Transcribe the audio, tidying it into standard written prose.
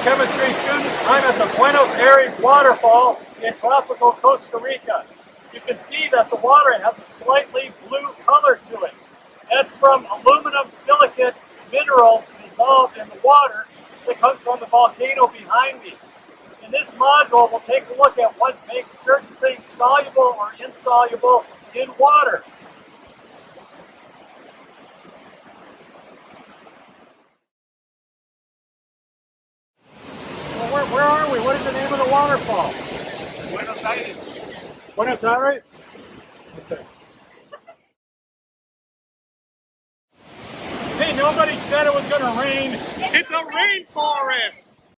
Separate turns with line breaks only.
chemistry students. I'm at the Buenos Aires waterfall in tropical Costa Rica. You can see that the water has a slightly blue color to it. That's from aluminum silicate minerals dissolved in the water that comes from the volcano behind me. In this module, we'll take a look at what makes certain things soluble or insoluble in water. Well, where are we? What is the name of the waterfall?
Buenos Aires.
Buenos Aires? Okay. Hey, nobody said it was going to rain.
It's a rainforest!